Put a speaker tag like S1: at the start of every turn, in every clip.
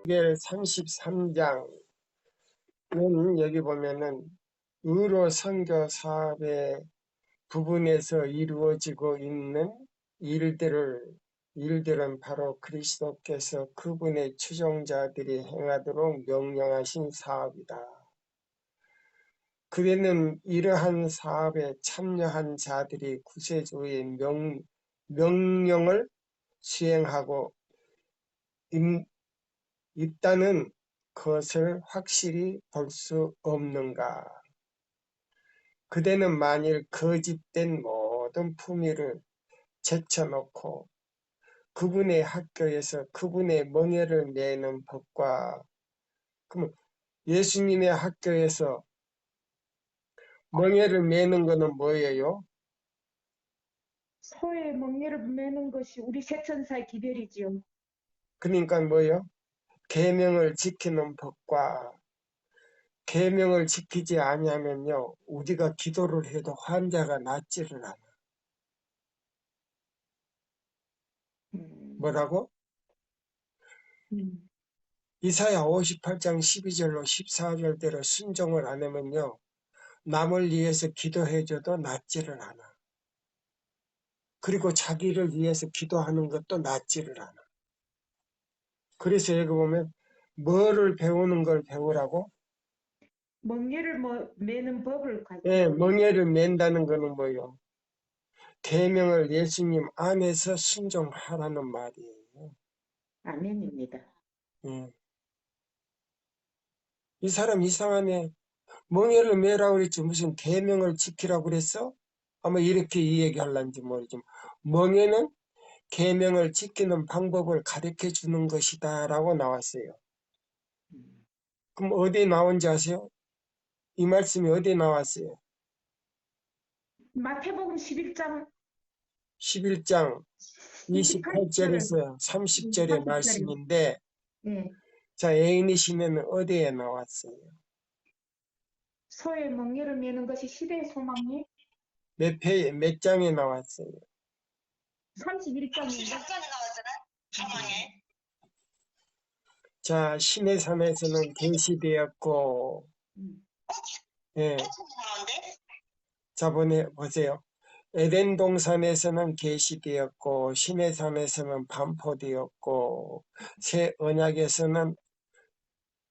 S1: 에스겔 33장은 여기 보면은 의로 선교 사업의 부분에서 이루어지고 있는 일들은 바로 그리스도께서 그분의 추종자들이 행하도록 명령하신 사업이다. 그에는 이러한 사업에 참여한 자들이 구세주의 명령을 수행하고 있다는 것을 확실히 볼 수 없는가? 그대는 만일 거짓된 모든 품위를 제쳐놓고 그분의 학교에서 그분의 멍에를 매는 법과, 그러면 예수님의 학교에서 멍에를 매는 것은 뭐예요?
S2: 소의 멍에를 매는 것이 우리 세천사의 기별이지요.
S1: 그러니까 뭐예요? 계명을 지키는 법과, 계명을 지키지 아니하면요 우리가 기도를 해도 환자가 낫지를 않아.
S2: 음,
S1: 뭐라고?
S2: 음,
S1: 이사야 58장 12절로 14절대로 순종을 안 하면요 남을 위해서 기도해줘도 낫지를 않아. 그리고 자기를 위해서 기도하는 것도 낫지를 않아. 그래서 여기 보면 뭐를 배우는 걸 배우라고?
S2: 멍에를 매는 법을
S1: 예,
S2: 가지고.
S1: 멍에를 맨다는 거는 뭐예요? 계명을 예수님 안에서 순종하라는 말이에요.
S2: 아멘입니다.
S1: 예. 이 사람 이상하네. 멍에를 매라고 그랬지 무슨 계명을 지키라고 그랬어? 아마 이렇게 이 얘기할란지 모르지만 멍에는 계명을 지키는 방법을 가르쳐 주는 것이다 라고 나왔어요.
S2: 음,
S1: 그럼 어디에 나온지 아세요? 이 말씀이 어디에 나왔어요?
S2: 마태복음 11장
S1: 11장
S2: 28절,
S1: 28절에서 30절의
S2: 30절에
S1: 말씀인데,
S2: 예,
S1: 자, 애인이 시내는 어디에 나왔어요?
S2: 소의 멍에를 매는 것이 시대의 소망이
S1: 몇 장에 나왔어요?
S2: 31장인가?
S1: 자, 신의 산에서는 계시되었고,
S2: 음,
S1: 예, 자, 보세요. 에덴 동산에서는 계시되었고, 신의 산에서는 반포되었고, 새 언약에서는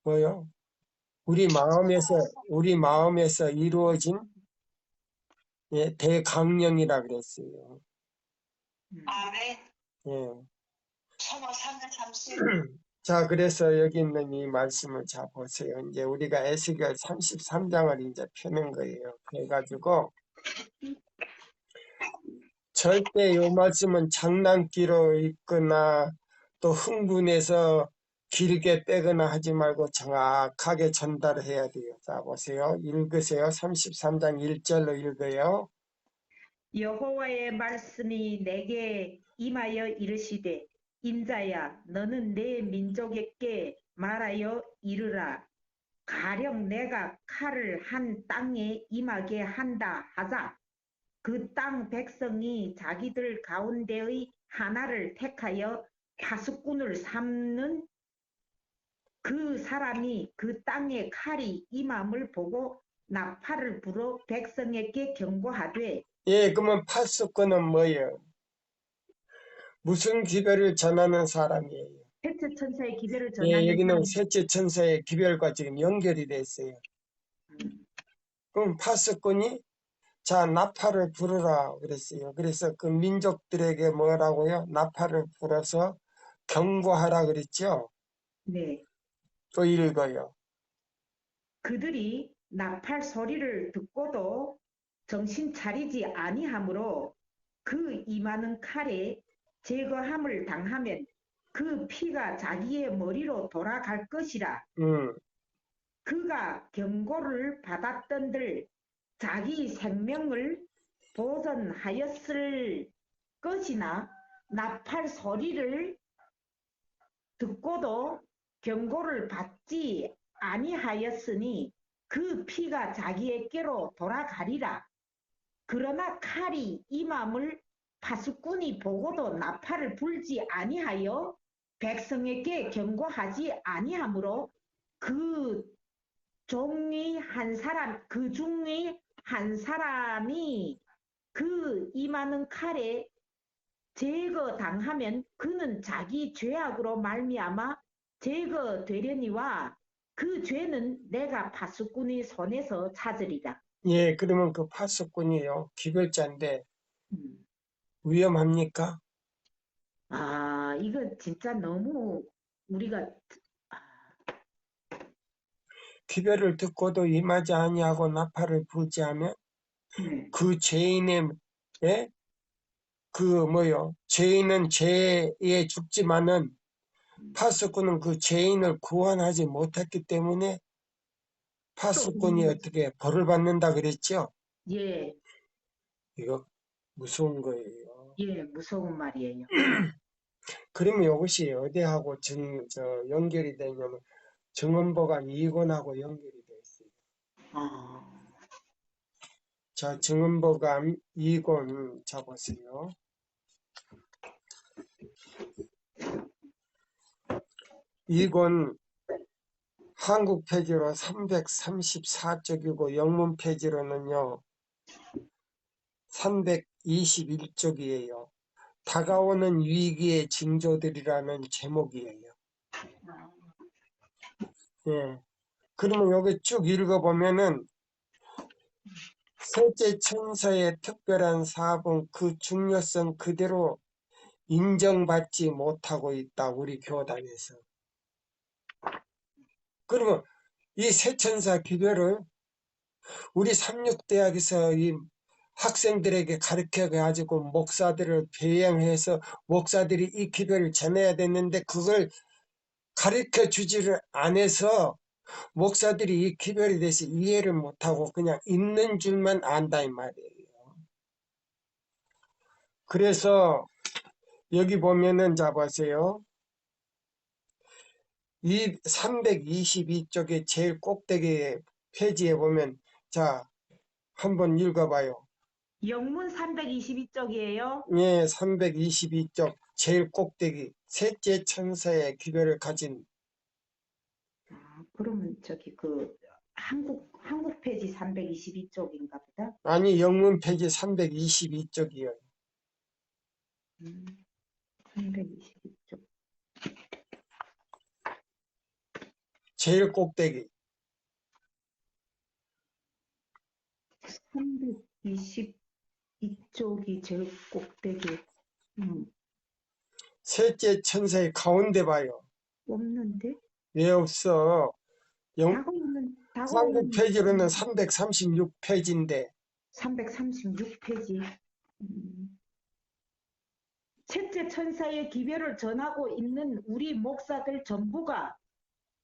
S1: 뭐요? 우리 마음에서 이루어진 예, 대강령이라 그랬어요. 예. 자, 그래서 여기 있는 이 말씀을 자 보세요. 이제 우리가 에스겔 33장을 이제 펴는 거예요. 그래가지고 절대 이 말씀은 장난기로 읽거나 또 흥분해서 길게 빼거나 하지 말고 정확하게 전달해야 돼요. 자, 보세요. 읽으세요. 33장 1절로 읽어요.
S2: 여호와의 말씀이 내게 임하여 이르시되 인자야 너는 내 민족에게 말하여 이르라 가령 내가 칼을 한 땅에 임하게 한다 하자 그 땅 백성이 자기들 가운데의 하나를 택하여 파수꾼을 삼는 그 사람이 그 땅에 칼이 임함을 보고 나팔을 불어 백성에게 경고하되
S1: 예, 그러면 파수꾼은 뭐예요? 무슨 기별을 전하는 사람이에요?
S2: 셋째 천사의 기별을
S1: 예,
S2: 전하는
S1: 여기는
S2: 사람.
S1: 셋째 천사의 기별과 지금 연결이 돼 있어요. 그럼 파수꾼이 자, 나팔을 부르라 그랬어요. 그래서 그 민족들에게 뭐라고요? 나팔을 불어서 경고하라 그랬죠?
S2: 네.
S1: 또 읽어요.
S2: 그들이 나팔 소리를 듣고도 정신 차리지 아니하므로 그 임하는 칼에 제거함을 당하면 그 피가 자기의 머리로 돌아갈 것이라.
S1: 음,
S2: 그가 경고를 받았던들 자기 생명을 보전하였을 것이나 나팔 소리를 듣고도 경고를 받지 아니하였으니 그 피가 자기에게로 돌아가리라. 그러나 칼이 임함을 파수꾼이 보고도 나팔을 불지 아니하여 백성에게 경고하지 아니하므로 그 종의 한 사람, 그 중의 한 사람이 그 임하는 칼에 제거당하면 그는 자기 죄악으로 말미암아 제거되려니와 그 죄는 내가 파수꾼의 손에서 찾으리라.
S1: 예, 그러면 그 파수꾼이요. 기별자인데
S2: 음.
S1: 위험합니까?
S2: 아, 이거 진짜 너무 우리가 아,
S1: 기별을 듣고도 임하지 아니하고 나팔을 불지 하면
S2: 네.
S1: 그 죄인의 예? 그 뭐요? 죄인은 죄에 죽지만은 파수꾼은 그 죄인을 구원하지 못했기 때문에
S2: 또
S1: 파수꾼이 어떻게 벌을 받는다 그랬죠?
S2: 예,
S1: 이거 무서운 거예요.
S2: 예, 무서운 말이에요.
S1: 그러면 이것이 어디하고 연결이 되냐면 증언보감 2권하고 연결이 되어 있어요.
S2: 아,
S1: 자, 증언보감 2권 잡으세요. 2권 한국 페이지로 334쪽이고 영문 페이지로는요 321쪽이에요. 다가오는 위기의 징조들이라는 제목이에요. 예. 그러면 여기 쭉 읽어보면은 셋째 천사의 특별한 사업은 그 중요성 그대로 인정받지 못하고 있다. 우리 교단에서. 그러면 이 세 천사 기별을 우리 삼육대학에서 이 학생들에게 가르쳐 가지고 목사들을 배양해서 목사들이 이 기별을 전해야 됐는데 그걸 가르쳐 주지를 않아서 목사들이 이 기별에 대해서 이해를 못하고 그냥 있는 줄만 안다 이 말이에요. 그래서 여기 보면은 잡아세요. 이 322쪽의 제일 꼭대기 페이지에 보면 자 한번 읽어봐요.
S2: 영문 322쪽이에요.
S1: 예, 322쪽 제일 꼭대기 셋째 천사의 기별을 가진
S2: 아, 그러면 저기 그 한국 페이지 322쪽인가 보다.
S1: 아니 영문 페이지 322쪽이요.
S2: 322쪽.
S1: 제일 꼭대기
S2: 322쪽이 제일 꼭대기.
S1: 셋째 천사의 가운데 봐요.
S2: 없는데?
S1: 왜 없어? 한국
S2: 다가오는
S1: 페이지로는 336페이지인데
S2: 336페이지. 셋째 천사의 기별을 전하고 있는 우리 목사들 전부가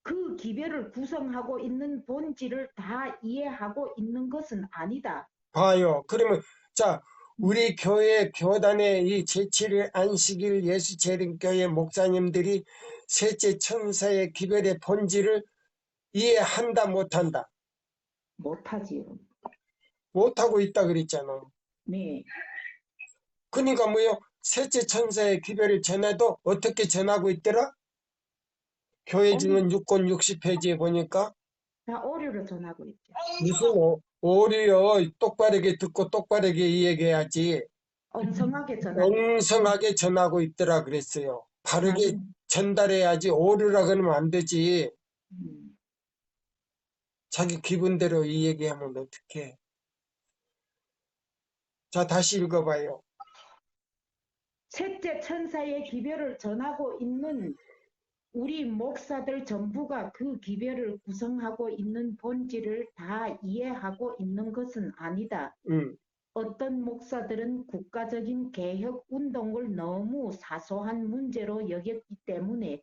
S2: 그 기별을 구성하고 있는 본질을 다 이해하고 있는 것은 아니다.
S1: 봐요. 그러면 자 우리 교회 교단의 이 제7일 안식일 예수재림교회 목사님들이 셋째 천사의 기별의 본질을 이해한다 못한다?
S2: 못하지요.
S1: 못하고 있다 그랬잖아.
S2: 네.
S1: 그러니까 뭐요? 셋째 천사의 기별을 전해도 어떻게 전하고 있더라? 교회 증언 6권 60페이지에 보니까
S2: 다 오류를 전하고 있죠.
S1: 무슨 오류요? 똑바르게 듣고 똑바르게 이야기해야지.
S2: 엉성하게 전하고
S1: 엉성하게 전하고 있더라 그랬어요. 바르게
S2: 맞아요.
S1: 전달해야지 오류라 그러면 안 되지.
S2: 음.
S1: 자기 기분대로 이 얘기하면 어떡해. 자, 다시 읽어봐요.
S2: 셋째 천사의 기별을 전하고 있는 우리 목사들 전부가 그 기별을 구성하고 있는 본질을 다 이해하고 있는 것은 아니다. 어떤 목사들은 국가적인 개혁 운동을 너무 사소한 문제로 여겼기 때문에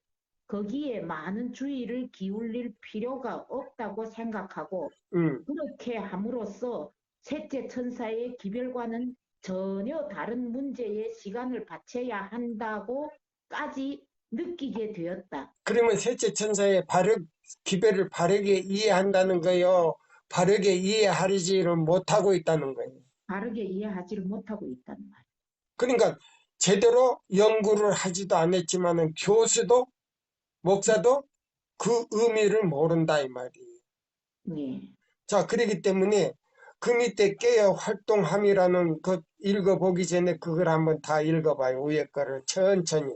S2: 거기에 많은 주의를 기울일 필요가 없다고 생각하고 그렇게 함으로써 셋째 천사의 기별과는 전혀 다른 문제에 시간을 바쳐야 한다고까지 느끼게 되었다.
S1: 그러면 셋째 천사의 기별을 바르게 이해한다는 거요. 바르게 이해하지를 못하고 있다는 거예요.
S2: 바르게 이해하지를 못하고 있단 말이에요.
S1: 그러니까 제대로 연구를 하지도 않았지만은 교수도 목사도 그 의미를 모른다 이 말이에요.
S2: 네.
S1: 자, 그렇기 때문에 그 밑에 깨어 활동함이라는 것 읽어보기 전에 그걸 한번 다 읽어봐요. 위에 거를 천천히.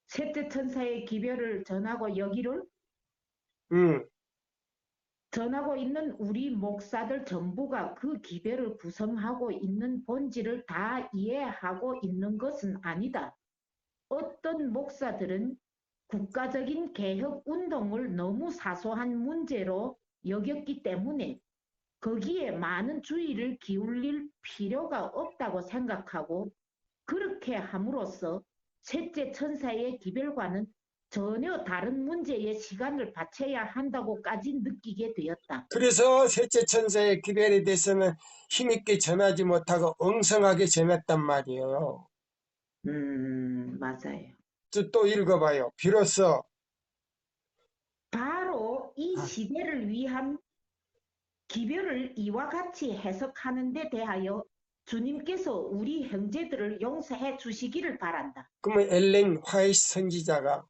S2: 셋째 천사의 기별을 전하고 여기를
S1: 음,
S2: 전하고 있는 우리 목사들 전부가 그 기별을 구성하고 있는 본질을 다 이해하고 있는 것은 아니다. 어떤 목사들은 국가적인 개혁 운동을 너무 사소한 문제로 여겼기 때문에 거기에 많은 주의를 기울일 필요가 없다고 생각하고 그렇게 함으로써 셋째 천사의 기별과는 전혀 다른 문제에 시간을 바쳐야 한다고까지 느끼게 되었다.
S1: 그래서 셋째 천사의 기별에 대해서는 힘있게 전하지 못하고 엉성하게 전했단 말이에요.
S2: 맞아요.
S1: 또 읽어봐요. 비로소
S2: 바로 이 시대를 위한 기별을 이와 같이 해석하는 데 대하여 주님께서 우리 형제들을 용서해 주시기를 바란다.
S1: 그러면 엘렌 화이트 선지자가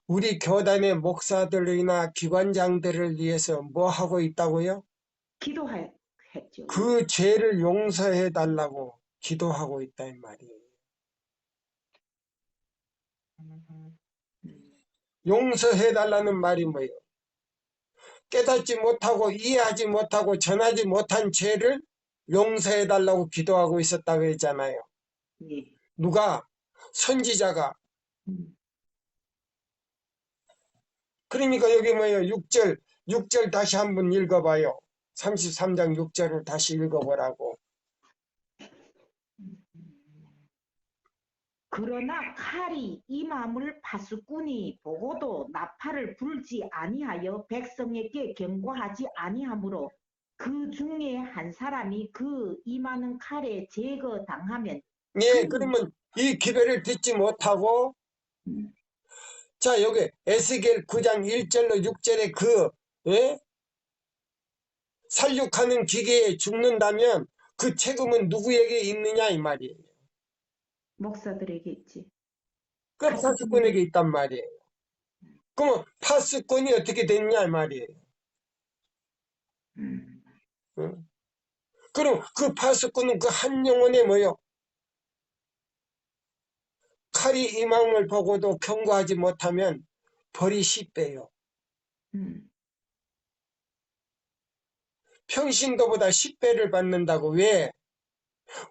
S1: 우리 교단의 목사들이나 기관장들을 위해서 뭐 하고 있다고요?
S2: 기도했죠.
S1: 그 죄를 용서해 달라고 기도하고 있다 이 말이에요. 용서해 달라는 말이 뭐예요? 깨닫지 못하고 이해하지 못하고 전하지 못한 죄를 용서해 달라고 기도하고 있었다고 했잖아요.
S2: 예.
S1: 누가? 선지자가.
S2: 음.
S1: 그러니까 여기 뭐예요? 6절 다시 한번 읽어봐요. 33장 6절을 다시 읽어보라고.
S2: 그러나 칼이 임함을 파수꾼이 보고도 나팔을 불지 아니하여 백성에게 경고하지 아니하므로 그 중에 한 사람이 그 임하는 칼에 제거당하면
S1: 예,
S2: 그
S1: 그러면 이 기별을 듣지 못하고 자 여기 에스겔 9장 1절로 6절에 그 예? 살육하는 기계에 죽는다면 그 책임은 누구에게 있느냐 이 말이에요.
S2: 목사들에게 있지.
S1: 그 파수꾼에게 있단 말이에요. 그러면 파수꾼이 어떻게 됐냐 이 말이에요. 응? 그럼 그 파수꾼은 그 한 영혼에 뭐요? 칼이 임함을 보고도 경고하지 못하면 벌이 10배요.
S2: 음.
S1: 평신도보다 10배를 받는다고. 왜?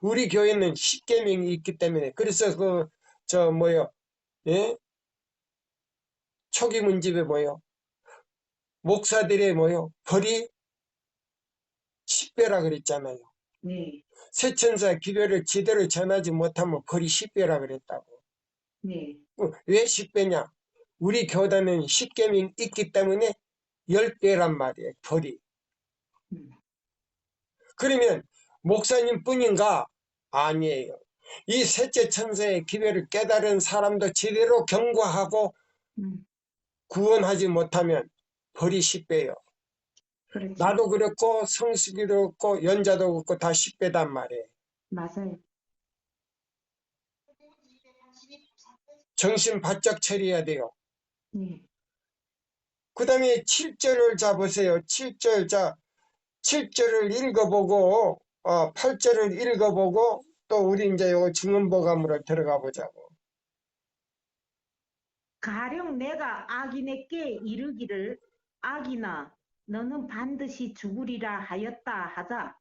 S1: 우리 교회는 10계명이 있기 때문에. 그래서 저 뭐요? 예? 초기 문집에 뭐요? 목사들의 뭐요? 벌이 10배라 그랬잖아요.
S2: 네,
S1: 세천사 기별을 제대로 전하지 못하면 벌이 10배라 그랬다고.
S2: 네,
S1: 왜 10배냐? 우리 교단은 10계명이 있기 때문에 10배란 말이에요. 벌이.
S2: 음,
S1: 그러면 목사님 뿐인가? 아니에요. 이 셋째 천사의 기별을 깨달은 사람도 제대로 경고하고
S2: 음,
S1: 구원하지 못하면 벌이 10배요.
S2: 그렇지.
S1: 나도 그렇고 성수기도 그렇고 연자도 그렇고 다 10배단 말이에요.
S2: 맞아요.
S1: 정신 바짝 차려야 돼요.
S2: 네,
S1: 그 다음에 7절을 잡으세요. 7절, 자, 7절을 읽어보고, 8절을 읽어보고, 또 우리 이제 요 증언보감으로 들어가 보자고.
S2: 가령 내가 악인에게 이르기를 악인아 너는 반드시 죽으리라 하였다 하자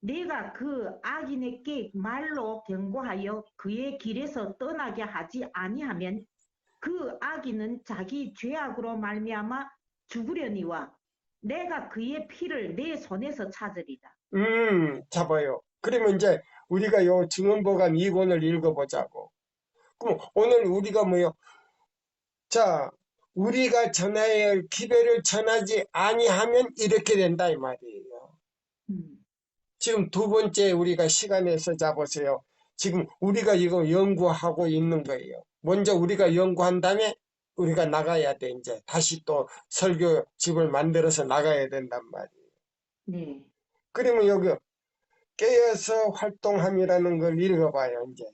S2: 내가 그 악인에게 말로 경고하여 그의 길에서 떠나게 하지 아니하면 그 악인은 자기 죄악으로 말미암아 죽으려니와 내가 그의 피를 내 손에서 찾으리라.
S1: 잡아요. 그러면 이제 우리가 요 증언보감 2권을 읽어보자고. 그럼 오늘 우리가 뭐요? 자, 우리가 전해야 할 기별을 전하지 아니하면 이렇게 된다 이 말이에요.
S2: 음,
S1: 지금 두 번째 우리가 시간에서 잡으세요. 지금 우리가 이거 연구하고 있는 거예요. 먼저 우리가 연구한 다음에 우리가 나가야 돼. 이제 다시 또 설교 집을 만들어서 나가야 된단 말이에요.
S2: 네,
S1: 그러면 여기 깨어서 활동함이라는 걸 읽어봐요, 이제.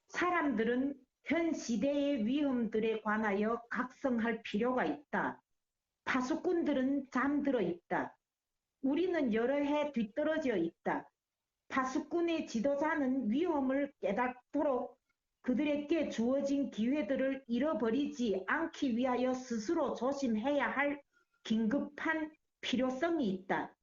S2: 사람들은 현 시대의 위험들에 관하여 각성할 필요가 있다. 파수꾼들은 잠들어 있다. 우리는 여러 해 뒤떨어져 있다. 파수꾼의 지도자는 위험을 깨닫도록 그들에게 주어진 기회들을 잃어버리지 않기 위하여 스스로 조심해야 할 긴급한 필요성이 있다.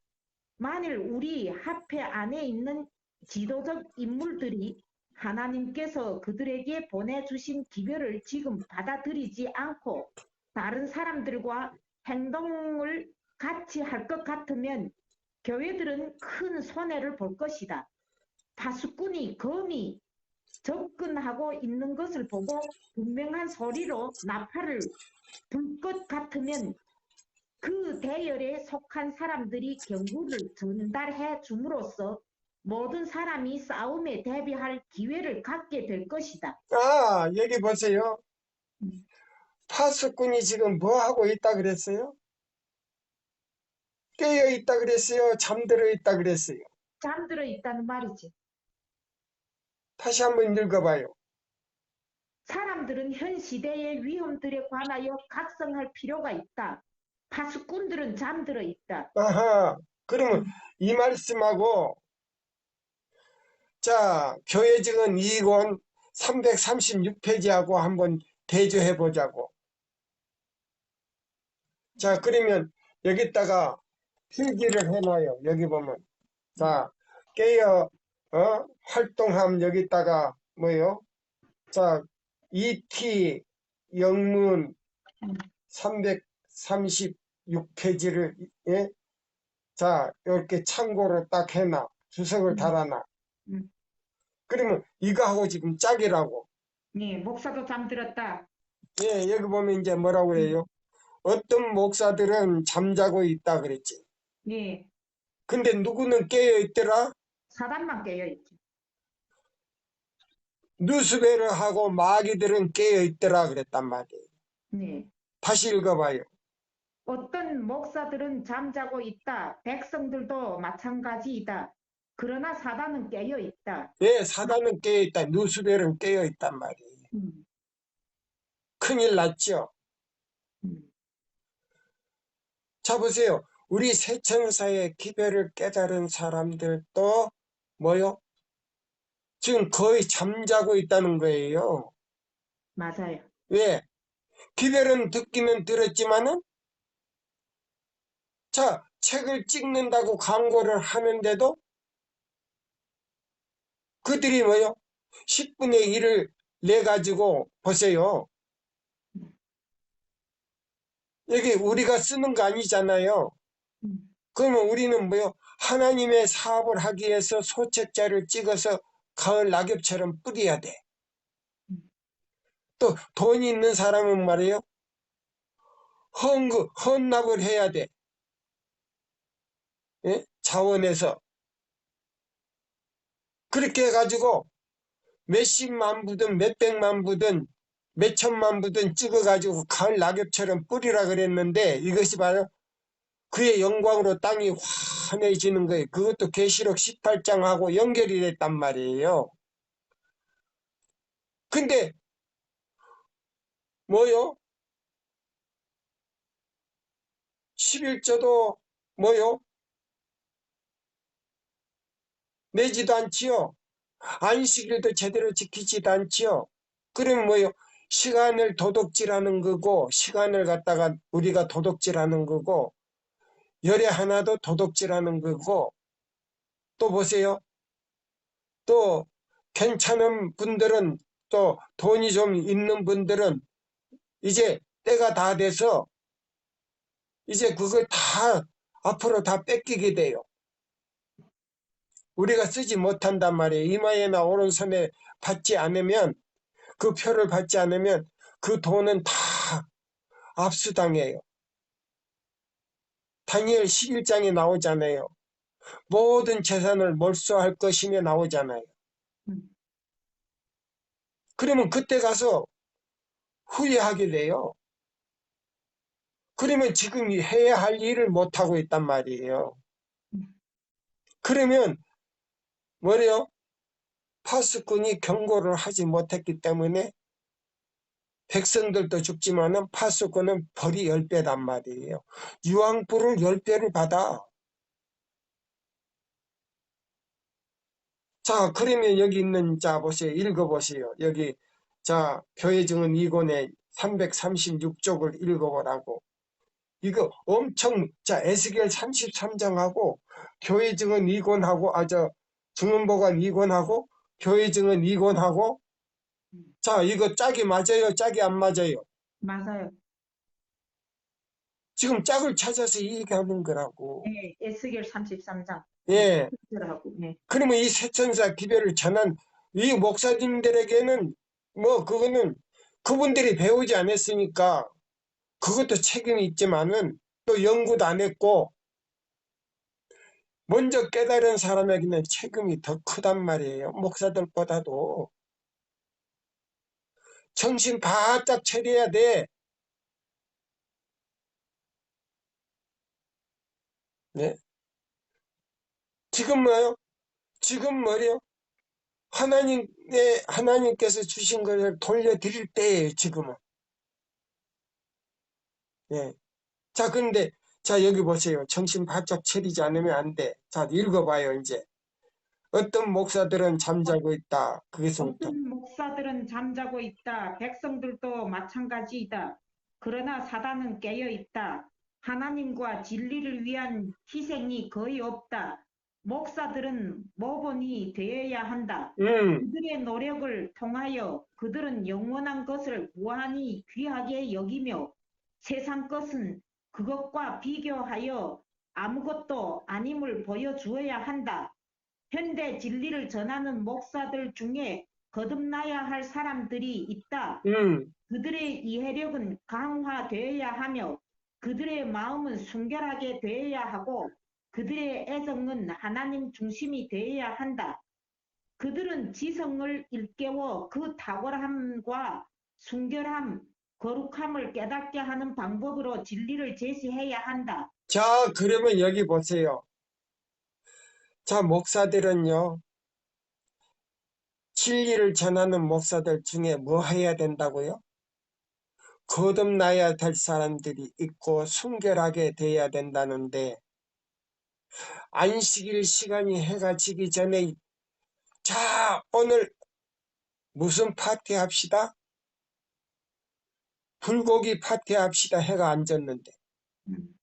S2: 만일 우리 합회 안에 있는 지도적 인물들이 하나님께서 그들에게 보내주신 기별을 지금 받아들이지 않고 다른 사람들과 행동을 같이 할 것 같으면 교회들은 큰 손해를 볼 것이다. 파수꾼이 검이 접근하고 있는 것을 보고 분명한 소리로 나팔을 불 것 같으면 그 대열에 속한 사람들이 경고를 전달해 줌으로써 모든 사람이 싸움에 대비할 기회를 갖게 될 것이다.
S1: 아, 여기 보세요. 파수꾼이 지금 뭐 하고 있다 그랬어요? 깨어 있다 그랬어요? 잠들어 있다 그랬어요?
S2: 잠들어 있다는 말이지.
S1: 다시 한번 읽어봐요.
S2: 사람들은 현 시대의 위험들에 관하여 각성할 필요가 있다. 파수꾼들은 잠들어 있다.
S1: 아하, 그러면 이 말씀하고, 자, 교회증은 2권 336페이지하고 한번 대조해 보자고. 자, 그러면 여기다가 필기를 해놔요. 여기 보면. 자, 깨어, 활동함 여기다가 뭐요? 자, ET 영문 336페이지를, 예? 자, 이렇게 참고로 딱 해놔. 주석을 달아놔.
S2: 음.
S1: 그러면 이거하고 지금 짝이라고.
S2: 네, 목사도 잠들었다.
S1: 예, 여기 보면 이제 뭐라고 해요? 어떤 목사들은 잠자고 있다 그랬지.
S2: 네,
S1: 근데 누구는 깨어 있더라?
S2: 사단만 깨어있지.
S1: 누스베르하고 마귀들은 깨어 있더라 그랬단 말이에요.
S2: 네.
S1: 다시 읽어봐요.
S2: 어떤 목사들은 잠자고 있다. 백성들도 마찬가지이다. 그러나 사단은 깨어 있다.
S1: 예, 사단은 깨어 있다. 누스벨은 깨어 있단 말이에요.
S2: 음,
S1: 큰일 났죠.
S2: 음.
S1: 자, 보세요. 우리 세천사의 기별을 깨달은 사람들도 뭐요? 지금 거의 잠자고 있다는 거예요.
S2: 맞아요.
S1: 왜? 기별은 듣기는 들었지만은, 자, 책을 찍는다고 광고를 하는데도 그들이 뭐요? 10분의 1을 내가지고 보세요. 여기 우리가 쓰는 거 아니잖아요.
S2: 음,
S1: 그러면 우리는 뭐요? 하나님의 사업을 하기 위해서 소책자를 찍어서 가을 낙엽처럼 뿌려야 돼.
S2: 음.
S1: 또 돈이 있는 사람은 말이에요. 헌납을 해야 돼. 예? 자원에서. 그렇게 해가지고 몇십만 부든 몇백만 부든 몇천만 부든 찍어가지고 가을 낙엽처럼 뿌리라 그랬는데 이것이 바로 그의 영광으로 땅이 환해지는 거예요. 그것도 계시록 18장하고 연결이 됐단 말이에요. 근데 뭐요? 11조도 뭐요? 내지도 않지요. 안식일도 제대로 지키지도 않지요. 그러면 뭐요? 시간을 도둑질하는 거고 시간을 갖다가 우리가 도둑질하는 거고 열의 하나도 도둑질하는 거고 또 보세요. 또 괜찮은 분들은 또 돈이 좀 있는 분들은 이제 때가 다 돼서 이제 그걸 다 앞으로 다 뺏기게 돼요. 우리가 쓰지 못한단 말이에요. 이마에나 오른손에 받지 않으면 그 표를 받지 않으면 그 돈은 다 압수당해요. 다니엘 11장에 나오잖아요. 모든 재산을 몰수할 것이며 나오잖아요.
S2: 음.
S1: 그러면 그때 가서 후회하게 돼요. 그러면 지금 해야 할 일을 못하고 있단 말이에요. 그러면 뭐래요? 파수꾼이 경고를 하지 못했기 때문에 백성들도 죽지만은 파수꾼은 벌이 10배단 말이에요. 유황불을 10배를 받아. 자, 그러면 여기 있는, 자, 보세요. 읽어보세요. 여기, 자, 교회 증언 2권에 336쪽을 읽어보라고. 이거 엄청, 자, 에스겔 33장하고, 교회 증언 2권하고, 증언보관 2권하고, 교회 증언 2권하고, 자, 이거 짝이 맞아요? 짝이 안 맞아요?
S2: 맞아요.
S1: 지금 짝을 찾아서 얘기하는 거라고.
S2: 네, 에스겔 33장.
S1: 예.
S2: 하고. 네.
S1: 그러면 이 세천사 기별을 전한 이 목사님들에게는 뭐 그거는 그분들이 배우지 않았으니까 그것도 책임이 있지만은 또 연구도 안 했고 먼저 깨달은 사람에게는 책임이 더 크단 말이에요. 목사들보다도. 정신 바짝 차려야 돼. 네. 지금 뭐요? 지금 뭐요? 하나님께서 주신 것을 돌려드릴 때예요, 지금은. 예. 자, 그런데, 자, 여기 보세요. 정신 바짝 차리지 않으면 안 돼. 자, 읽어봐요, 이제. 어떤 목사들은 잠자고 있다. 거기서부터.
S2: 어떤 목사들은 잠자고 있다. 백성들도 마찬가지이다. 그러나 사단은 깨어 있다. 하나님과 진리를 위한 희생이 거의 없다. 목사들은 모범이 되어야 한다.
S1: 음,
S2: 그들의 노력을 통하여 그들은 영원한 것을 무한히 귀하게 여기며 세상 것은 그것과 비교하여 아무것도 아님을 보여주어야 한다. 현대 진리를 전하는 목사들 중에 거듭나야 할 사람들이 있다.
S1: 음.
S2: 그들의 이해력은 강화되어야 하며 그들의 마음은 순결하게 되어야 하고 그들의 애정은 하나님 중심이 되어야 한다. 그들은 지성을 일깨워 그 탁월함과 순결함, 거룩함을 깨닫게 하는 방법으로 진리를 제시해야 한다.
S1: 자, 그러면 여기 보세요. 자, 목사들은요, 진리를 전하는 목사들 중에 뭐 해야 된다고요? 거듭나야 될 사람들이 있고 순결하게 돼야 된다는데, 안식일 시간이 해가 지기 전에, 자, 오늘 무슨 파티 합시다? 불고기 파티 합시다. 해가 안 졌는데.
S2: 음.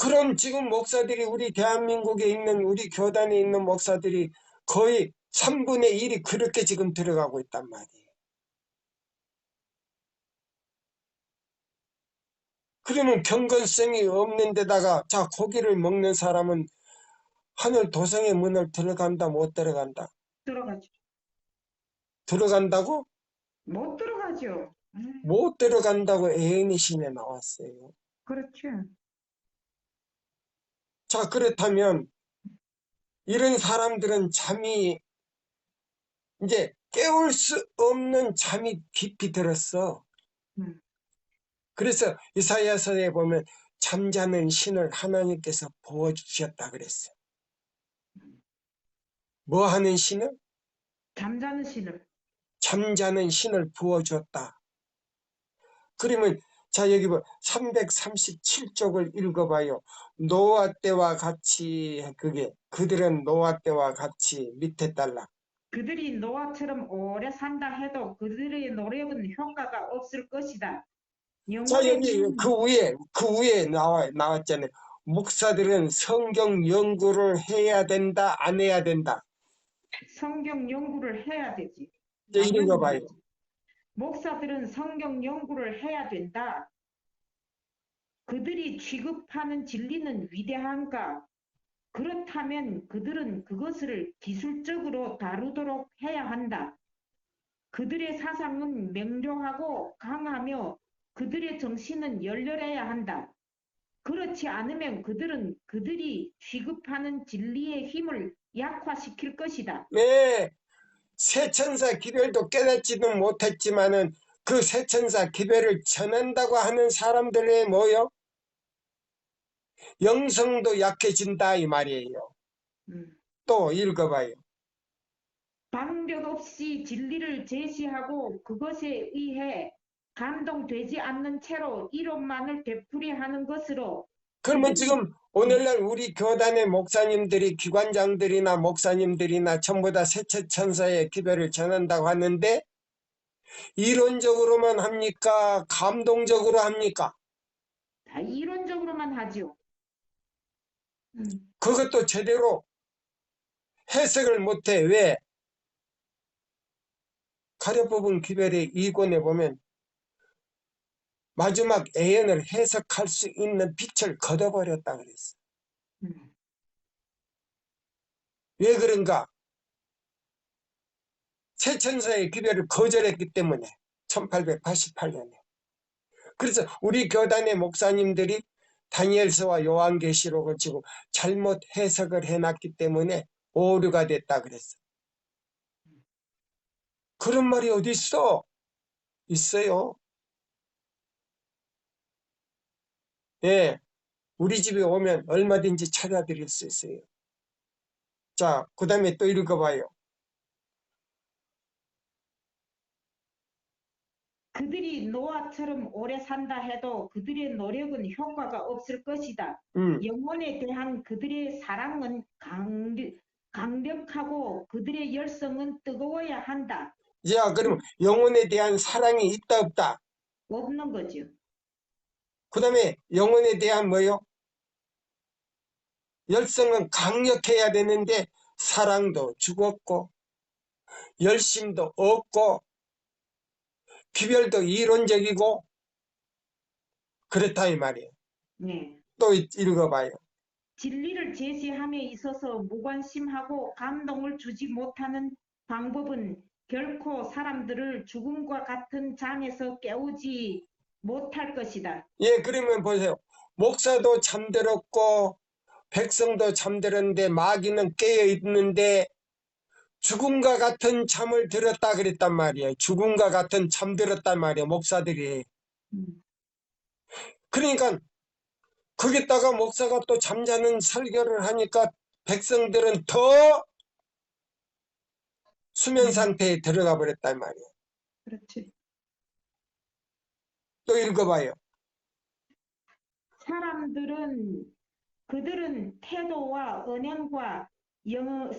S1: 그럼 지금 목사들이 우리 대한민국에 있는 우리 교단에 있는 목사들이 거의 3분의 1이 그렇게 지금 들어가고 있단 말이에요. 그러면 경건성이 없는 데다가 자 고기를 먹는 사람은 하늘 도성의 문을 들어간다 못 들어간다?
S2: 들어가죠.
S1: 들어간다고?
S2: 못 들어가죠.
S1: 못 들어간다고 애인이신에 나왔어요.
S2: 그렇죠.
S1: 자 그렇다면 이런 사람들은 잠이 이제 깨울 수 없는 잠이 깊이 들었어.
S2: 음.
S1: 그래서 이사야서에 보면 잠자는 신을 하나님께서 부어주셨다 그랬어요. 뭐 하는 신을?
S2: 잠자는 신을.
S1: 잠자는 신을 부어줬다. 그러면 자 여기 뭐 337쪽을 읽어봐요. 노아 때와 같이 그게 그들은 노아 때와 같이 밑에 달라.
S2: 그들이 노아처럼 오래 산다 해도 그들의 노력은 효과가 없을 것이다.
S1: 자
S2: 영혼의
S1: 여기
S2: 힘은
S1: 그 위에 나왔잖아요. 목사들은 성경 연구를 해야 된다 안 해야 된다.
S2: 성경 연구를 해야 되지.
S1: 이제
S2: 당연히
S1: 읽어봐요.
S2: 해야지. 목사들은 성경 연구를 해야 된다. 그들이 취급하는 진리는 위대한가? 그렇다면 그들은 그것을 기술적으로 다루도록 해야 한다. 그들의 사상은 명료하고 강하며 그들의 정신은 열렬해야 한다. 그렇지 않으면 그들은 그들이 취급하는 진리의 힘을 약화시킬 것이다.
S1: 네, 세천사 기별도 깨닫지는 못했지만은 그 세천사 기별을 전한다고 하는 사람들의 뭐요? 영성도 약해진다 이 말이에요.
S2: 음.
S1: 또 읽어봐요.
S2: 방력 없이 진리를 제시하고 그것에 의해 감동되지 않는 채로 이론만을 되풀이하는 것으로
S1: 그러면
S2: 그들이
S1: 지금 오늘날 우리 교단의 목사님들이 기관장들이나 목사님들이나 전부 다 세체천사의 기별을 전한다고 하는데 이론적으로만 합니까? 감동적으로 합니까?
S2: 다 이론적으로만 하죠.
S1: 그것도 제대로 해석을 못해. 왜? 가려뽑은 기별의 2권에 보면 마지막 애연을 해석할 수 있는 빛을 걷어버렸다 그랬어.
S2: 음.
S1: 왜 그런가? 세천사의 기별을 거절했기 때문에 1888년에. 그래서 우리 교단의 목사님들이 다니엘서와 요한계시록을 지고 잘못 해석을 해놨기 때문에 오류가 됐다 그랬어. 그런 말이 어디 있어? 있어요. 예, 우리 집에 오면 얼마든지 찾아드릴 수 있어요. 자, 그 다음에 또 읽어봐요.
S2: 그들이 노아처럼 오래 산다 해도 그들의 노력은 효과가 없을 것이다.
S1: 음,
S2: 영혼에 대한 그들의 사랑은 강력하고 그들의 열성은 뜨거워야 한다.
S1: 자, 그럼 영혼에 대한 사랑이 있다 없다?
S2: 없는 거죠.
S1: 그 다음에 영혼에 대한 뭐요? 열성은 강력해야 되는데 사랑도 죽었고 열심도 없고 기별도 이론적이고 그렇다 이 말이에요.
S2: 네.
S1: 또 읽어봐요.
S2: 진리를 제시함에 있어서 무관심하고 감동을 주지 못하는 방법은 결코 사람들을 죽음과 같은 잠에서 깨우지 못할 것이다.
S1: 예, 그러면 보세요. 목사도 잠들었고 백성도 잠들었는데 마귀는 깨어 있는데 죽음과 같은 잠을 들었다 그랬단 말이에요. 죽음과 같은 잠들었단 말이에요. 목사들이.
S2: 음.
S1: 그러니까 거기다가 목사가 또 잠자는 설교를 하니까 백성들은 더 수면 상태에 들어가 버렸단 말이에요.
S2: 그렇지.
S1: 또 읽어봐요.
S2: 그들은 태도와 언행과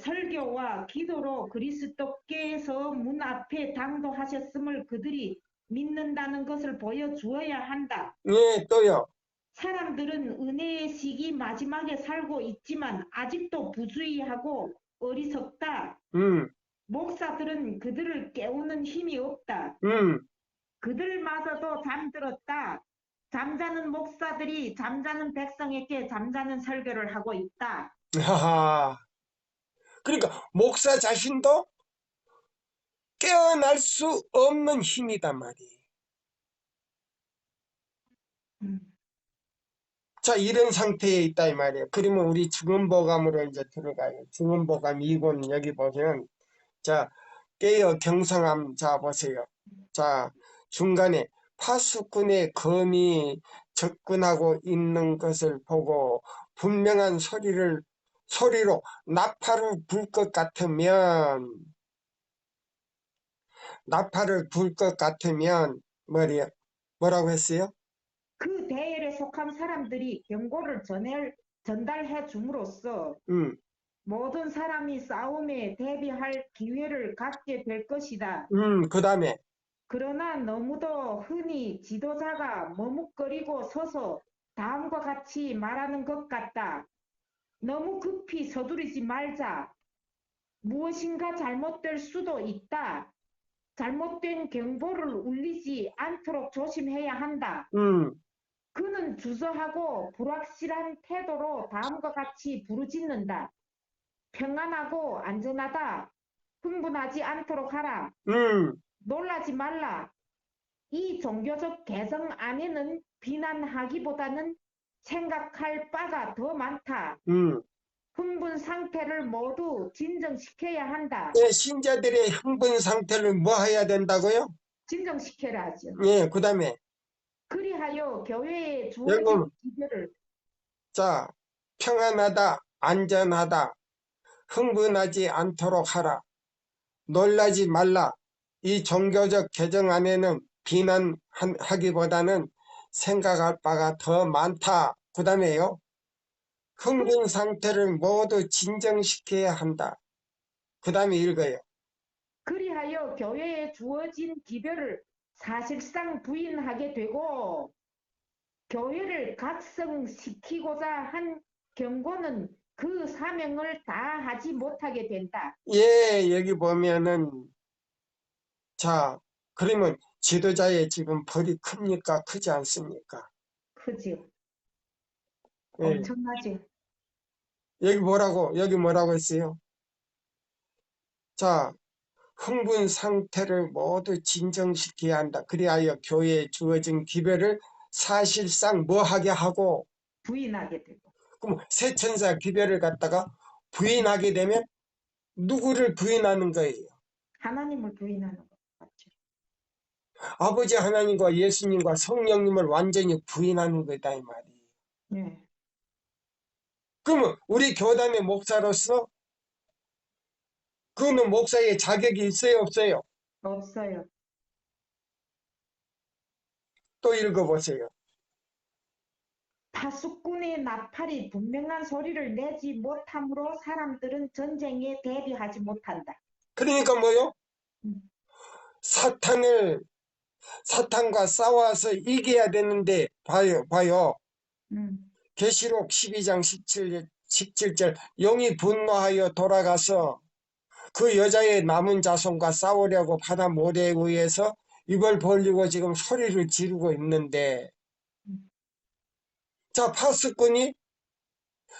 S2: 설교와 기도로 그리스도께서 문 앞에 당도하셨음을 그들이 믿는다는 것을 보여주어야 한다.
S1: 예, 또요.
S2: 사람들은 은혜의 시기 마지막에 살고 있지만 아직도 부주의하고 어리석다.
S1: 음,
S2: 목사들은 그들을 깨우는 힘이 없다.
S1: 음.
S2: 그들마저도 잠들었다. 잠자는 목사들이 잠자는 백성에게 잠자는 설교를 하고 있다.
S1: 하하. 그러니까 목사 자신도 깨어날 수 없는 힘이단 말이에요.
S2: 음.
S1: 자, 이런 상태에 있다 이 말이에요. 그러면 우리 증언보감으로 이제 들어가요. 증언보감 2권 여기 보면 자, 깨어 경성함. 자, 보세요. 자, 중간에 파수꾼의 검이 접근하고 있는 것을 보고 분명한 소리로 나팔을 불 것 같으면 뭐라고 했어요?
S2: 그 대열에 속한 사람들이 경고를 전달해 줌으로써
S1: 음,
S2: 모든 사람이 싸움에 대비할 기회를 갖게 될 것이다.
S1: 그 다음에
S2: 그러나 너무도 흔히 지도자가 머뭇거리고 서서 다음과 같이 말하는 것 같다. 너무 급히 서두르지 말자. 무엇인가 잘못될 수도 있다. 잘못된 경보를 울리지 않도록 조심해야 한다.
S1: 음,
S2: 그는 주저하고 불확실한 태도로 다음과 같이 부르짖는다. 평안하고 안전하다. 흥분하지 않도록 하라.
S1: 음,
S2: 놀라지 말라. 이 종교적 개성 안에는 비난하기보다는 생각할 바가 더 많다.
S1: 음.
S2: 흥분 상태를 모두 진정시켜야 한다.
S1: 예, 신자들의 흥분 상태를 뭐 해야 된다고요?
S2: 진정시켜라 하죠.
S1: 예, 그 다음에
S2: 그리하여 교회에 주어진
S1: 여러분
S2: 기별을
S1: 자, 평안하다, 안전하다, 흥분하지 않도록 하라. 놀라지 말라. 이 종교적 개정 안에는 비난하기보다는 생각할 바가 더 많다. 그 다음에요. 흥분 상태를 모두 진정시켜야 한다. 그 다음에 읽어요.
S2: 그리하여 교회에 주어진 기별을 사실상 부인하게 되고 교회를 각성시키고자 한 경고는 그 사명을 다하지 못하게 된다.
S1: 예, 여기 보면은 자, 그러면 지도자의 지금 벌이 큽니까? 크지 않습니까?
S2: 크지요.
S1: 예.
S2: 엄청나지.
S1: 여기 뭐라고 했어요? 자, 흥분 상태를 모두 진정시켜야 한다. 그리하여 교회에 주어진 기별을 사실상 뭐하게 하고,
S2: 부인하게 되고
S1: 그럼 세천사 기별을 갖다가 부인하게 되면 누구를 부인하는 거예요?
S2: 하나님을 부인하는 것 같죠.
S1: 아버지 하나님과 예수님과 성령님을 완전히 부인하는 거다 이 말이에요.
S2: 네.
S1: 그러면 우리 교단의 목사로서 그는 목사의 자격이 있어요, 없어요?
S2: 없어요.
S1: 또 읽어보세요.
S2: 파수꾼의 나팔이 분명한 소리를 내지 못함으로 사람들은 전쟁에 대비하지 못한다.
S1: 그러니까 뭐요?
S2: 음,
S1: 사탄과 싸워서 이겨야 되는데, 봐요.
S2: 음,
S1: 계시록 12장 17절, 영이 분노하여 돌아가서 그 여자의 남은 자손과 싸우려고 바다 모래에 의해서 입을 벌리고 지금 소리를 지르고 있는데,
S2: 음.
S1: 자, 파수꾼이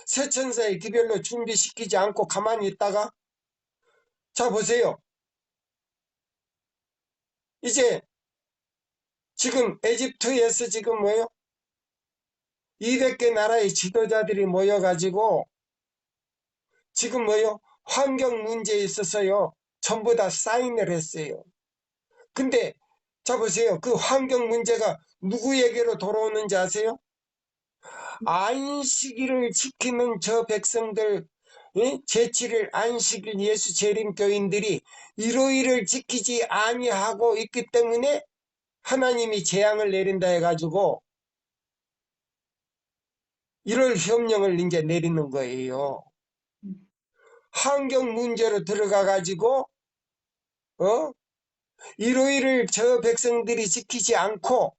S1: 세천사의 기별로 준비시키지 않고 가만히 있다가, 자, 보세요. 이제 지금 에집트에서 지금 뭐요? 200개 나라의 지도자들이 모여가지고 지금 뭐요? 환경 문제에 있어서요. 전부 다 사인을 했어요. 근데 자 보세요. 그 환경 문제가 누구에게로 돌아오는지 아세요? 안식일을 지키는 저 백성들, 제7일 안식일 예수 재림교인들이 일요일을 지키지 아니하고 있기 때문에 하나님이 재앙을 내린다 해가지고 1월 협령을 이제 내리는 거예요.
S2: 음.
S1: 환경 문제로 들어가가지고, 일요일을 저 백성들이 지키지 않고,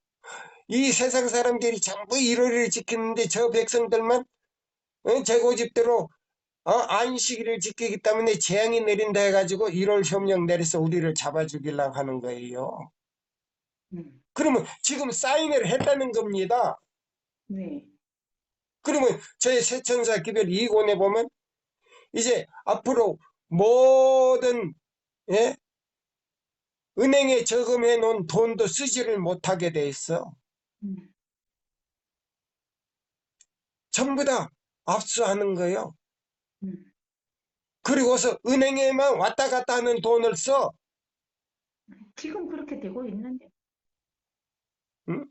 S1: 이 세상 사람들이 전부 일요일을 지키는데 저 백성들만, 제 고집대로, 안식일을 지키기 때문에 재앙이 내린다 해가지고 1월 협령 내려서 우리를 잡아주기려고 하는 거예요. 그러면 지금 사인을 했다는 겁니다.
S2: 네.
S1: 그러면 저희 세천사 기별 2권에 보면 이제 앞으로 모든 예? 은행에 저금해 놓은 돈도 쓰지를 못하게 돼 있어.
S2: 음,
S1: 전부 다 압수하는 거예요.
S2: 음.
S1: 그리고서 은행에만 왔다 갔다 하는 돈을 써.
S2: 지금 그렇게 되고 있는데.
S1: 응?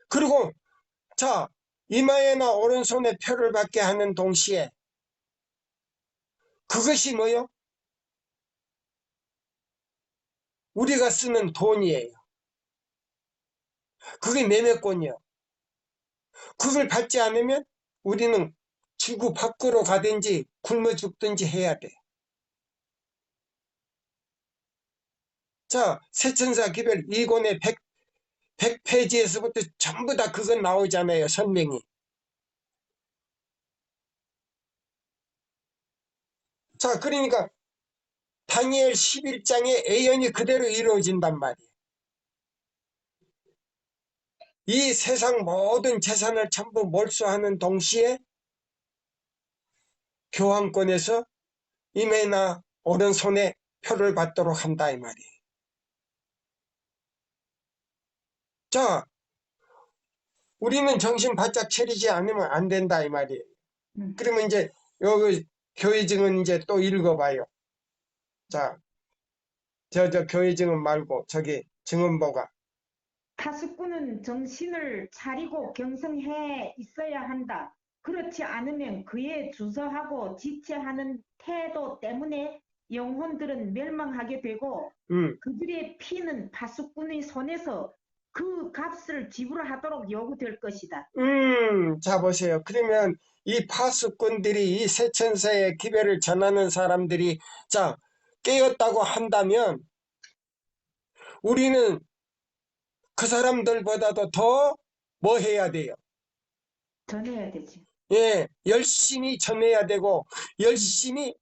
S1: 그리고 자, 이마에나 오른손에 표를 받게 하는 동시에 그것이 뭐요? 우리가 쓰는 돈이에요. 그게 매매권이요. 그걸 받지 않으면 우리는 지구 밖으로 가든지 굶어 죽든지 해야 돼. 자, 세천사 기별 2권의 100페이지에서부터 전부 다 그건 나오잖아요. 설명이. 자, 그러니까 다니엘 11장의 예언이 그대로 이루어진단 말이에요. 이 세상 모든 재산을 전부 몰수하는 동시에 교황권에서 이메나 오른손에 표를 받도록 한다 이 말이에요. 자, 우리는 정신 바짝 차리지 않으면 안 된다 이 말이에요. 그러면 이제 여기 교회증은 이제 또 읽어봐요. 자, 저 교회증은 말고 저기 증언보가
S2: 파수꾼은 정신을 차리고 경성해 있어야 한다. 그렇지 않으면 그에 주저하고 지체하는 태도 때문에 영혼들은 멸망하게 되고
S1: 음,
S2: 그들의 피는 파수꾼의 손에서 그 값을 지불하도록 요구될 것이다.
S1: 자 보세요. 그러면 이 파수꾼들이 이 세천사의 기별을 전하는 사람들이 자 깨었다고 한다면 우리는 그 사람들보다도 더 뭐 해야 돼요?
S2: 전해야 되지.
S1: 예, 열심히 전해야 되고
S2: 음,
S1: 열심히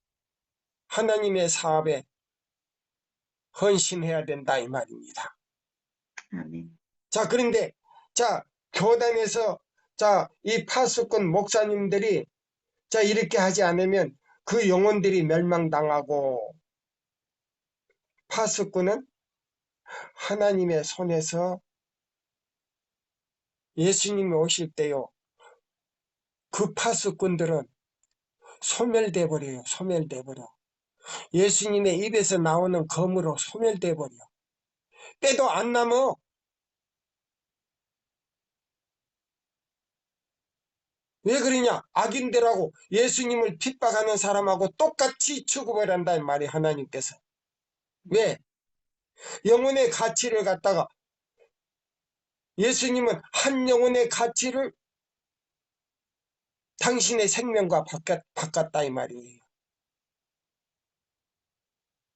S1: 하나님의 사업에 헌신해야 된다 이 말입니다.
S2: 아멘.
S1: 자, 그런데 자, 교단에서 자, 이 파수꾼 목사님들이 자, 이렇게 하지 않으면 그 영혼들이 멸망당하고 파수꾼은 하나님의 손에서 예수님이 오실 때요. 그 파수꾼들은 소멸돼 버려요. 소멸돼 버려. 예수님의 입에서 나오는 검으로 소멸돼 버려. 때도 안 남어. 왜 그러냐? 악인들하고 예수님을 핍박하는 사람하고 똑같이 취급을 한다는 말이 하나님께서. 왜? 영혼의 가치를 갖다가 예수님은 한 영혼의 가치를 당신의 생명과 바꿨다 이 말이에요.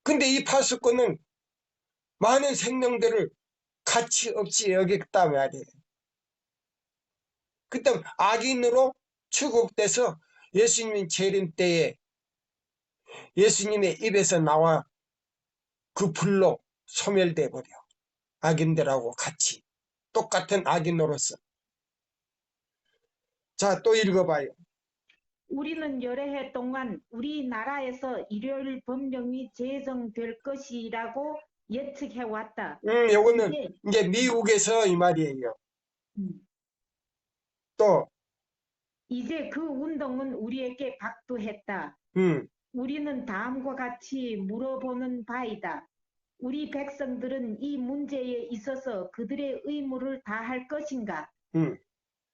S1: 근데 이 파수꾼은 많은 생명들을 가치 없이 여겼다 말이에요. 그때 악인으로 취급돼서 예수님 재림 때에 예수님의 입에서 나와 그 불로 소멸돼 버려. 악인들하고 같이 똑같은 악인으로서. 자, 또 읽어봐요.
S2: 우리는 여러 해 동안 우리나라에서 일요일 법령이 제정될 것이라고 예측해 왔다.
S1: 요거는
S2: 이제
S1: 이제 미국에서 이 말이에요.
S2: 음,
S1: 또,
S2: 이제 그 운동은 우리에게 박두했다.
S1: 음,
S2: 우리는 다음과 같이 물어보는 바이다. 우리 백성들은 이 문제에 있어서 그들의 의무를 다할 것인가?
S1: 음,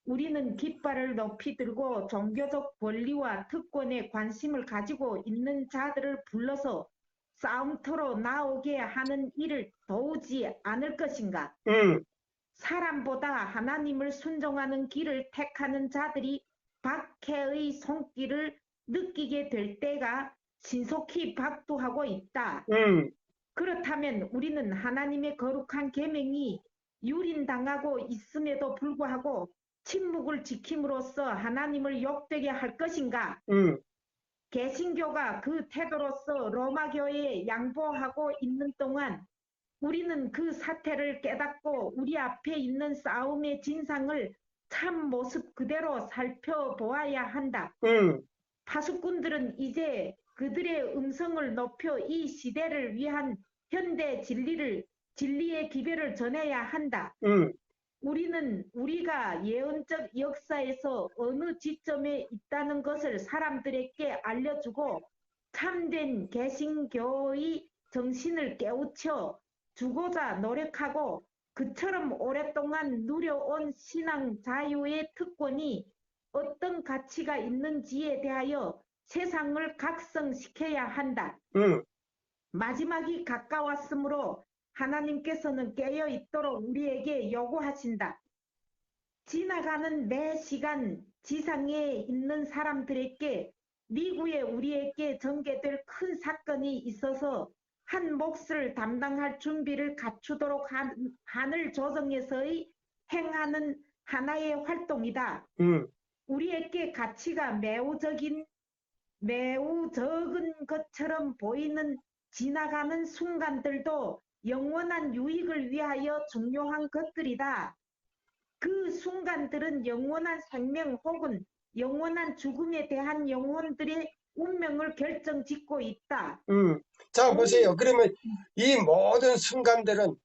S2: 우리는 깃발을 높이 들고 종교적 권리와 특권에 관심을 가지고 있는 자들을 불러서 싸움터로 나오게 하는 일을 도우지 않을 것인가?
S1: 음,
S2: 사람보다 하나님을 순종하는 길을 택하는 자들이 박해의 손길을 느끼게 될 때가 신속히 박두하고 있다.
S1: 음,
S2: 그렇다면 우리는 하나님의 거룩한 계명이 유린당하고 있음에도 불구하고 침묵을 지킴으로써 하나님을 욕되게 할 것인가?
S1: 음,
S2: 개신교가 그 태도로서 로마교회에 양보하고 있는 동안 우리는 그 사태를 깨닫고 우리 앞에 있는 싸움의 진상을 참 모습 그대로 살펴보아야 한다.
S1: 음,
S2: 파수꾼들은 이제 그들의 음성을 높여 이 시대를 위한 현대 진리의 기별을 전해야 한다.
S1: 음,
S2: 우리는 우리가 예언적 역사에서 어느 지점에 있다는 것을 사람들에게 알려주고 참된 개신교의 정신을 깨우쳐 주고자 노력하고 그처럼 오랫동안 누려온 신앙 자유의 특권이 어떤 가치가 있는지에 대하여 세상을 각성시켜야 한다.
S1: 음,
S2: 마지막이 가까웠으므로 하나님께서는 깨어 있도록 우리에게 요구하신다. 지나가는 매 시간 지상에 있는 사람들에게 미국에 우리에게 전개될 큰 사건이 있어서 한 몫을 담당할 준비를 갖추도록 하늘 조정에서의 행하는 하나의 활동이다.
S1: 음,
S2: 우리에게 가치가 매우 적은 것처럼 보이는 지나가는 순간들도 영원한 유익을 위하여 중요한 것들이다. 그 순간들은 영원한 생명 혹은 영원한 죽음에 대한 영혼들의 운명을 결정짓고 있다.
S1: 자,
S2: 오늘
S1: 보세요. 그러면 이 모든 순간들은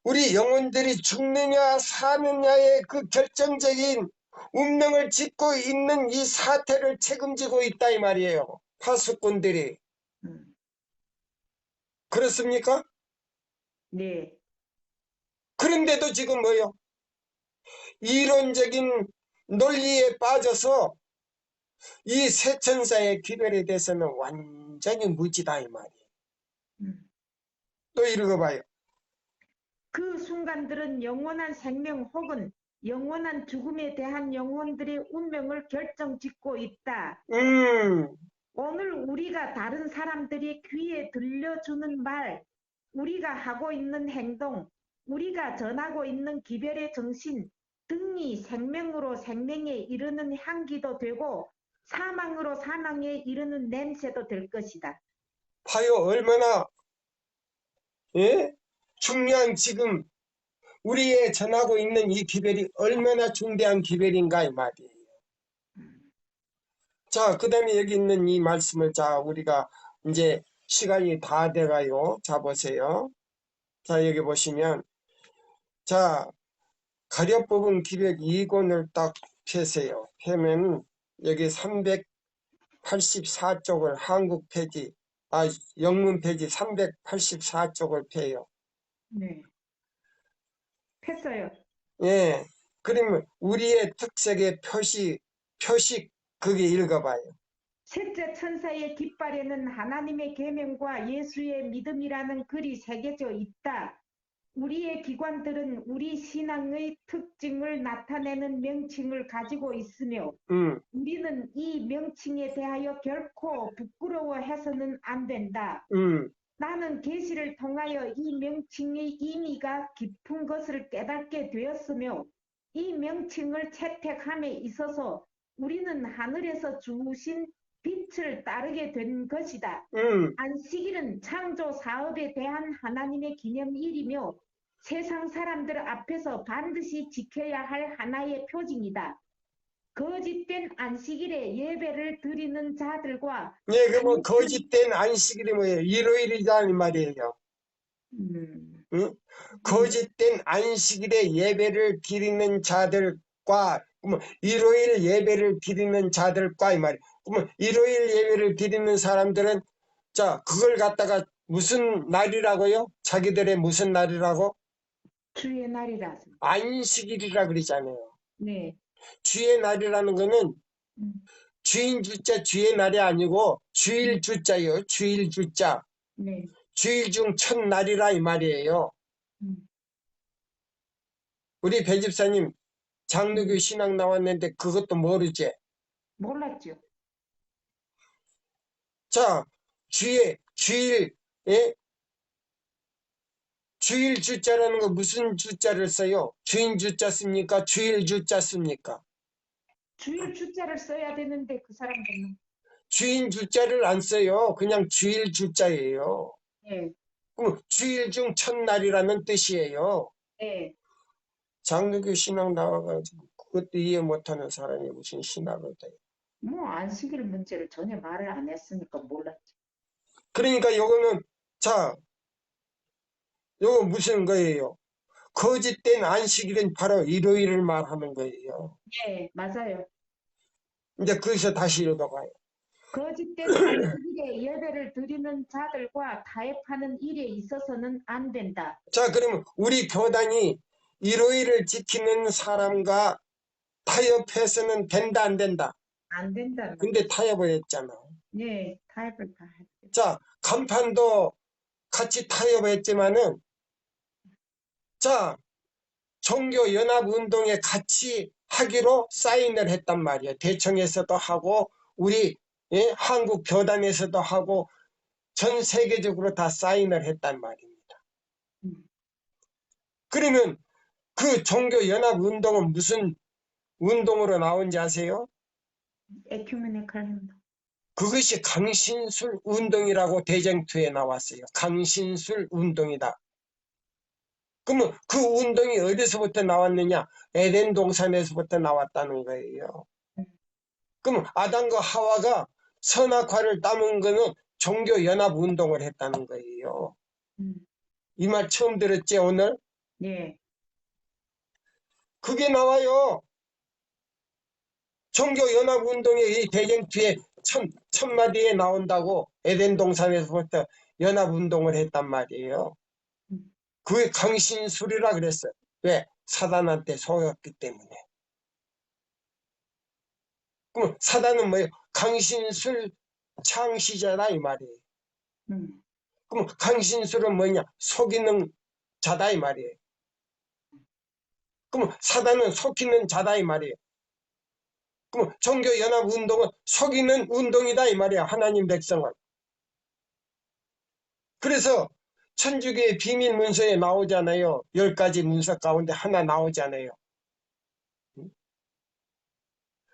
S1: 우리 영혼들이 죽느냐 사느냐의 그 결정적인 운명을 짓고 있는 이 사태를 책임지고 있다 이 말이에요. 파수꾼들이. 그렇습니까?
S2: 네,
S1: 그런데도 지금 뭐요? 이론적인 논리에 빠져서 이 세천사의 기별에 대해서는 완전히 무지다 이 말이에요.
S2: 음.
S1: 또 읽어봐요.
S2: 그 순간들은 영원한 생명 혹은 영원한 죽음에 대한 영혼들의 운명을 결정짓고 있다. 오늘 우리가 다른 사람들이 귀에 들려주는 말, 우리가 하고 있는 행동, 우리가 전하고 있는 기별의 정신 등이 생명으로 생명에 이르는 향기도 되고 사망으로 사망에 이르는 냄새도 될 것이다.
S1: 봐요. 얼마나 중요한 지금 우리의 전하고 있는 이 기별이 얼마나 중대한 기별인가 이 말이에요. 자, 그 다음에 여기 있는 이 말씀을 자 우리가 이제 시간이 다 돼가요. 자 보세요. 자 여기 보시면 자 가려 뽑은 기별 2권을 딱 펴세요. 펴면 여기 384쪽을 한국 페이지 영문 페이지 384쪽을 펴요.
S2: 네. 폈어요.
S1: 예. 그러면 우리의 특색의 표식 그게 읽어봐요.
S2: 셋째 천사의 깃발에는 하나님의 계명과 예수의 믿음이라는 글이 새겨져 있다. 우리의 기관들은 우리 신앙의 특징을 나타내는 명칭을 가지고 있으며 우리는 이 명칭에 대하여 결코 부끄러워해서는 안 된다. 나는 계시를 통하여 이 명칭의 의미가 깊은 것을 깨닫게 되었으며 이 명칭을 채택함에 있어서 우리는 하늘에서 주신 빛을 따르게 된 것이다. 안식일은 창조 사업에 대한 하나님의 기념일이며 세상 사람들 앞에서 반드시 지켜야 할 하나의 표징이다. 거짓된 안식일에 예배를 드리는 자들과
S1: 예, 그러면 거짓된 안식일이 뭐예요? 일요일이라는 말이에요. 응? 거짓된 안식일에 예배를 드리는 자들과 일요일 예배를 드리는 자들과 이 말이에요. 그러면 일요일 예배를 드리는 사람들은 자 그걸 갖다가 무슨 날이라고요? 자기들의 무슨 날이라고?
S2: 주의 날이라.
S1: 안식일이라 그러잖아요.
S2: 네.
S1: 주의 날이라는 거는 주인 주자 주의 날이 아니고 주일 주자요. 주일 주자.
S2: 네.
S1: 주일 중 첫날이라 이 말이에요. 우리 배 집사님 장로교 신앙 나왔는데 그것도 모르지?
S2: 몰랐죠.
S1: 자, 주일, 예? 주일 주자라는 거 무슨 주자를 써요? 주인 주자 씁니까? 주일 주자 씁니까?
S2: 주일 주자를 써야 되는데 그 사람들은
S1: 주인 주자를 안 써요. 그냥 주일 주자예요.
S2: 네.
S1: 그럼 주일 중 첫날이라는 뜻이에요.
S2: 네.
S1: 장로교 신앙 나와가지고 그것도 이해 못하는 사람이 무슨 신학을 돼요.
S2: 뭐 안식일 문제를 전혀 말을 안 했으니까 몰랐죠.
S1: 그러니까 요거는 자 요거 무슨 거예요? 거짓된 안식일은 바로 일요일을 말하는 거예요.
S2: 네, 맞아요.
S1: 이제 거기서 다시 읽어봐요.
S2: 거짓된 안식일에 예배를 드리는 자들과 타협하는 일에 있어서는 안 된다.
S1: 자, 그러면 우리 교단이 일요일을 지키는 사람과 타협해서는 된다, 안 된다?
S2: 안 된다.
S1: 근데 타협을 했잖아.
S2: 네, 타협을 다 했죠.
S1: 자, 간판도 같이 타협했지만은, 자, 종교연합운동에 같이 하기로 사인을 했단 말이에요. 대청에서도 하고, 우리 한국 교단에서도 하고, 전 세계적으로 다 사인을 했단 말입니다. 그러면 그 종교연합운동은 무슨 운동으로 나온지 아세요?
S2: 에큐메니컬 행동.
S1: 그것이 강신술 운동이라고 대쟁투에 나왔어요. 강신술 운동이다. 그러면 그 운동이 어디서부터 나왔느냐? 에덴 동산에서부터 나왔다는 거예요. 그럼 아담과 하와가 선악과를 따먹은 거는 종교연합운동을 했다는 거예요. 이 말 처음 들었지 오늘?
S2: 네.
S1: 그게 나와요. 종교연합운동의 이 대쟁투에 첫 마디에 나온다고 에덴 동산에서부터 연합운동을 했단 말이에요. 그게 강신술이라 그랬어요. 왜? 사단한테 속였기 때문에. 그럼 사단은 뭐예요? 강신술 창시자다 이 말이에요. 그럼 강신술은 뭐냐? 속이는 자다 이 말이에요. 그럼 사단은 속이는 자다 이 말이에요. 그럼 종교연합운동은 속이는 운동이다 이 말이야. 하나님 백성은. 그래서 천주교의 비밀문서에 나오잖아요. 10가지 문서 가운데 하나 나오잖아요.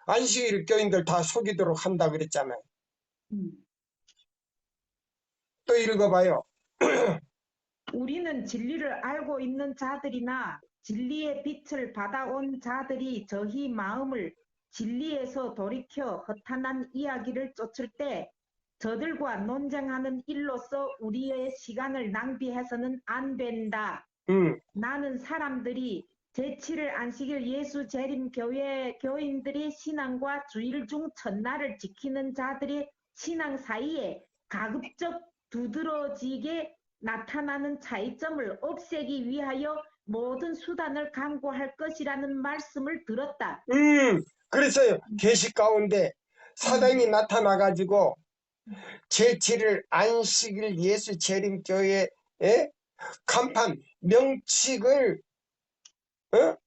S1: 안식일 교인들 다 속이도록 한다 그랬잖아요. 또 읽어봐요.
S2: 우리는 진리를 알고 있는 자들이나 진리의 빛을 받아온 자들이 저희 마음을 진리에서 돌이켜 허탄한 이야기를 쫓을 때 저들과 논쟁하는 일로서 우리의 시간을 낭비해서는 안 된다. 나는 사람들이 제7일 안식일 예수 재림 교회 교인들이 신앙과 주일 중 첫날을 지키는 자들의 신앙 사이에 가급적 두드러지게 나타나는 차이점을 없애기 위하여 모든 수단을 강구할 것이라는 말씀을 들었다.
S1: 그래서 계시 가운데 사단이 나타나가지고 제7일 안식일 예수 재림교회의 간판 명칙을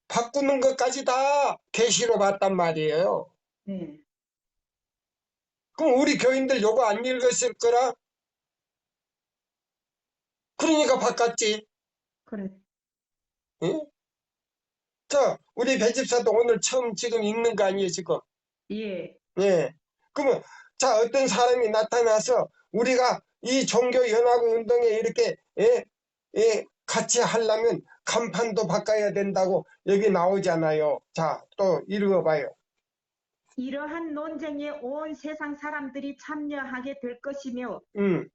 S1: 바꾸는 것까지 다 계시로 봤단 말이에요.
S2: 네.
S1: 그럼 우리 교인들 요거 안 읽었을 거라? 그러니까 바꿨지.
S2: 그래.
S1: 응? 자, 우리 배집사도 오늘 처음 지금 읽는 거 아니에요, 지금?
S2: 예.
S1: 예. 그러면, 자, 어떤 사람이 나타나서 우리가 이 종교연합운동에 이렇게, 같이 하려면 간판도 바꿔야 된다고 여기 나오잖아요. 자, 또 읽어봐요.
S2: 이러한 논쟁에 온 세상 사람들이 참여하게 될 것이며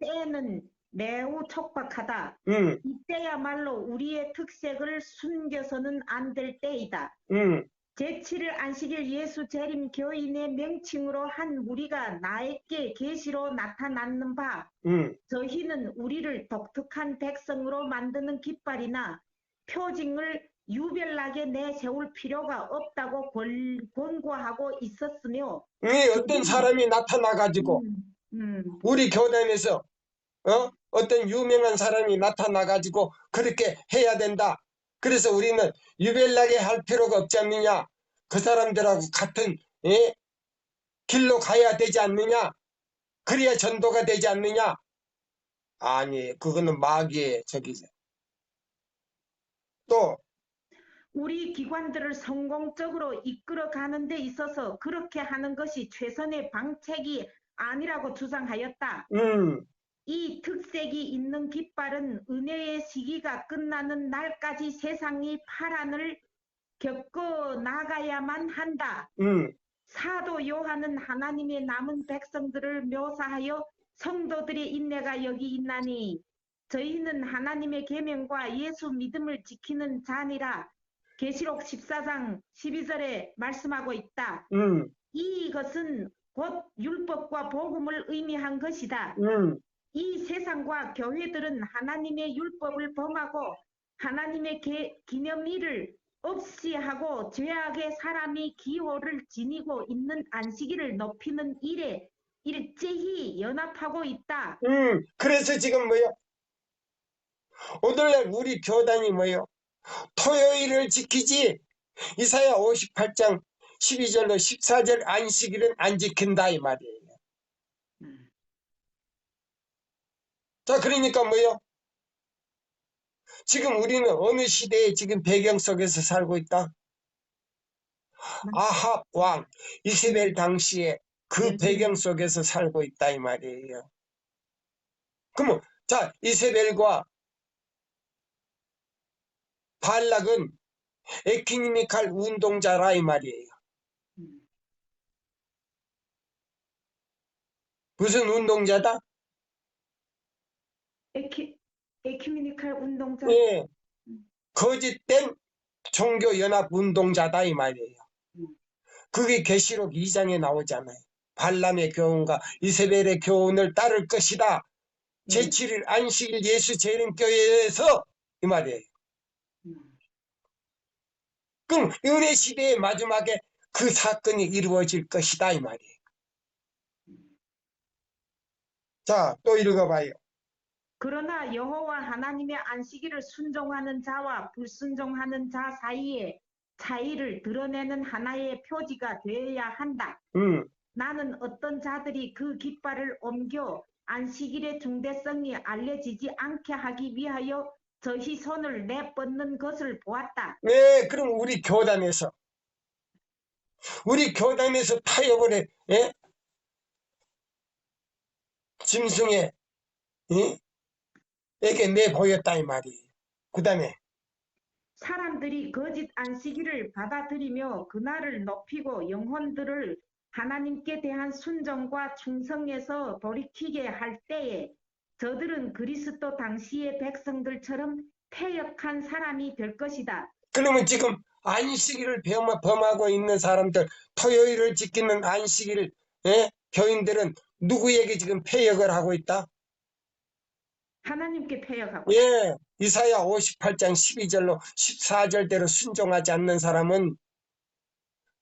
S2: 때는 매우 촉박하다. 이때야말로 우리의 특색을 숨겨서는 안 될 때이다. 제7일 안식일 예수 재림 교인의 명칭으로 한 무리가 나에게 계시로 나타났는 바 저희는 우리를 독특한 백성으로 만드는 깃발이나 표징을 유별나게 내세울 필요가 없다고 권고하고 있었으며
S1: 어떤 사람이 나타나가지고 우리 교단에서 어떤 유명한 사람이 나타나가지고 그렇게 해야 된다. 그래서 우리는 유별나게 할 필요가 없지 않느냐. 그 사람들하고 같은 길로 가야 되지 않느냐. 그래야 전도가 되지 않느냐. 아니, 그거는 마귀의 적이죠. 또
S2: 우리 기관들을 성공적으로 이끌어가는 데 있어서 그렇게 하는 것이 최선의 방책이 아니라고 주장하였다. 이 특색이 있는 깃발은 은혜의 시기가 끝나는 날까지 세상이 파란을 겪어 나가야만 한다. 사도 요한은 하나님의 남은 백성들을 묘사하여 성도들의 인내가 여기 있나니 저희는 하나님의 계명과 예수 믿음을 지키는 자니라. 계시록 14장 12절에 말씀하고 있다. 이것은 곧 율법과 복음을 의미한 것이다. 이 세상과 교회들은 하나님의 율법을 범하고 하나님의 기념일을 없이 하고 죄악의 사람이 기호를 지니고 있는 안식일을 높이는 일에 일제히 연합하고 있다.
S1: 그래서 지금 뭐요? 오늘날 우리 교단이 뭐요? 토요일을 지키지 이사야 58장 12절로 14절 안식일은 안 지킨다 이 말이에요. 자, 그러니까 뭐요? 지금 우리는 어느 시대에 지금 배경 속에서 살고 있다? 아합 왕 이세벨 당시에 그 배경 속에서 살고 있다 이 말이에요. 그러면 자, 이세벨과 발락은 에큐메니칼 운동자라 이 말이에요. 무슨 운동자다?
S2: 에큐메니칼 운동자.
S1: 예, 거짓된 종교연합 운동자다 이 말이에요. 그게 계시록 2장에 나오잖아요. 발람의 교훈과 이세벨의 교훈을 따를 것이다. 제7일 안식일 예수 재림교회에서 이 말이에요.
S2: 음.
S1: 그럼 은혜 시대의 마지막에 그 사건이 이루어질 것이다 이 말이에요. 자, 또 읽어봐요.
S2: 그러나 여호와 하나님의 안식일을 순종하는 자와 불순종하는 자 사이에 차이를 드러내는 하나의 표지가 되어야 한다. 나는 어떤 자들이 그 깃발을 옮겨 안식일의 중대성이 알려지지 않게 하기 위하여 저희 손을 내뻗는 것을 보았다.
S1: 네, 그럼 우리 교단에서 타협을 해, 예? 짐승에, 예? 에게 내보였다 이 말이에요. 그 다음에
S2: 사람들이 거짓 안식일을 받아들이며 그날을 높이고 영혼들을 하나님께 대한 순종과 충성에서 돌이키게 할 때에 저들은 그리스도 당시의 백성들처럼 패역한 사람이 될 것이다.
S1: 그러면 지금 안식일을 범하고 있는 사람들, 토요일을 지키는 안식일, 예? 교인들은 누구에게 지금 패역을 하고 있다?
S2: 하나님께 패역하고 있다.
S1: 예, 이사야 58장 12절로 14절대로 순종하지 않는 사람은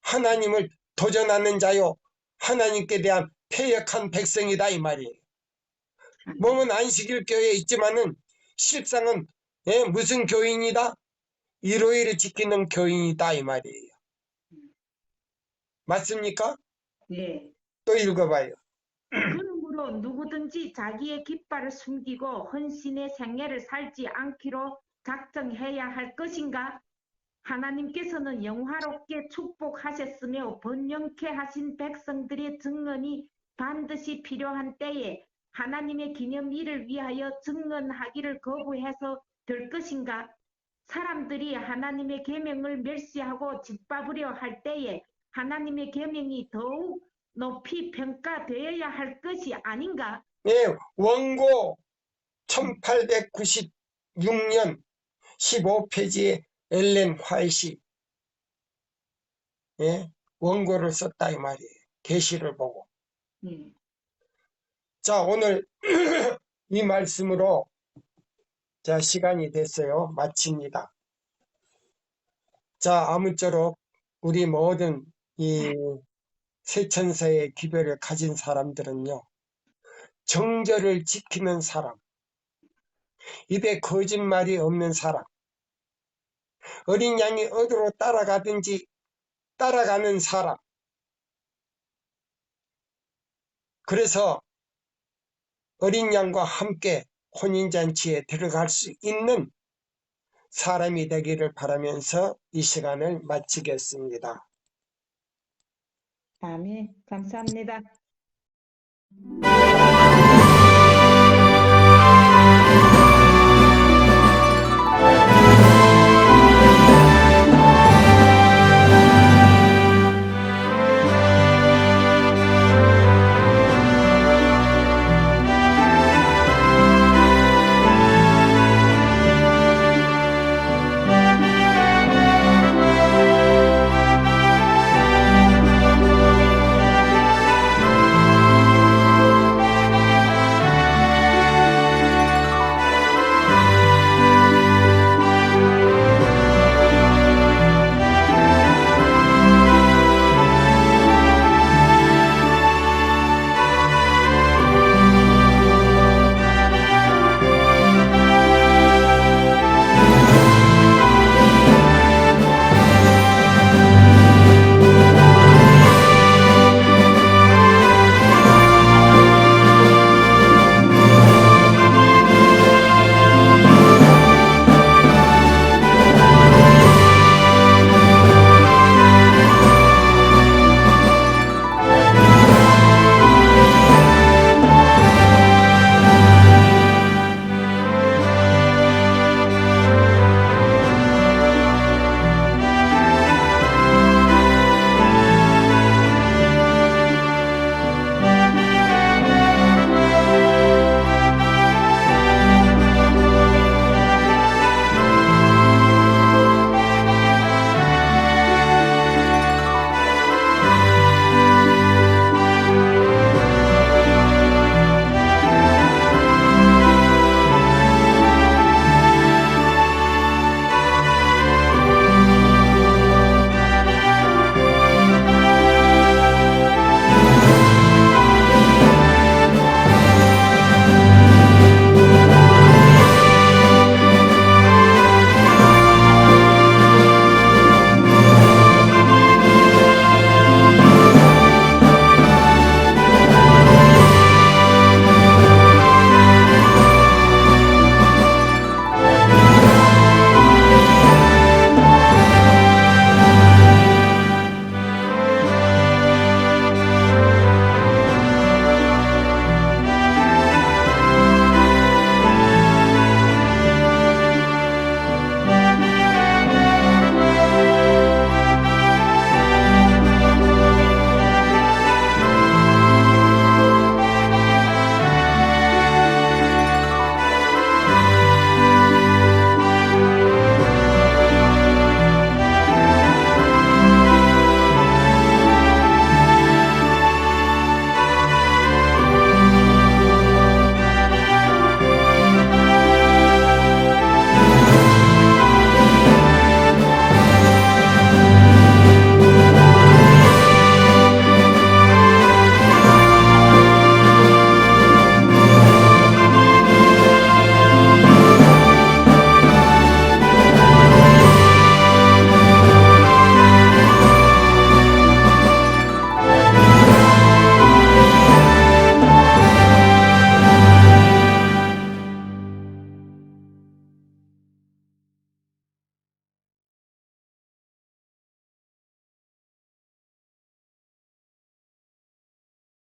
S1: 하나님을 도전하는 자요, 하나님께 대한 패역한 백성이다 이 말이에요. 몸은 안식일 교회에 있지만은 실상은 예, 무슨 교인이다? 일요일을 지키는 교인이다 이 말이에요. 맞습니까?
S2: 예.
S1: 또 읽어봐요.
S2: 그러므로 누구든지 자기의 깃발을 숨기고 헌신의 생애를 살지 않기로 작정해야 할 것인가? 하나님께서는 영화롭게 축복하셨으며 번영케 하신 백성들의 증언이 반드시 필요한 때에 하나님의 기념일을 위하여 증언하기를 거부해서 될 것인가? 사람들이 하나님의 계명을 멸시하고 짓밟으려 할 때에 하나님의 계명이 더욱 높이 평가되어야 할 것이 아닌가?
S1: 예, 원고 1896년 15페이지에 엘렌 화이시 예, 원고를 썼다 이 말이에요. 계시를 보고. 자, 오늘 이 말씀으로 자 시간이 됐어요. 마칩니다. 자, 아무쪼록 우리 모든 이 세천사의 기별을 가진 사람들은요, 정절을 지키는 사람, 입에 거짓말이 없는 사람, 어린 양이 어디로 따라가든지 따라가는 사람. 그래서 어린 양과 함께 혼인잔치에 들어갈 수 있는 사람이 되기를 바라면서 이 시간을 마치겠습니다.
S2: 아멘. 감사합니다.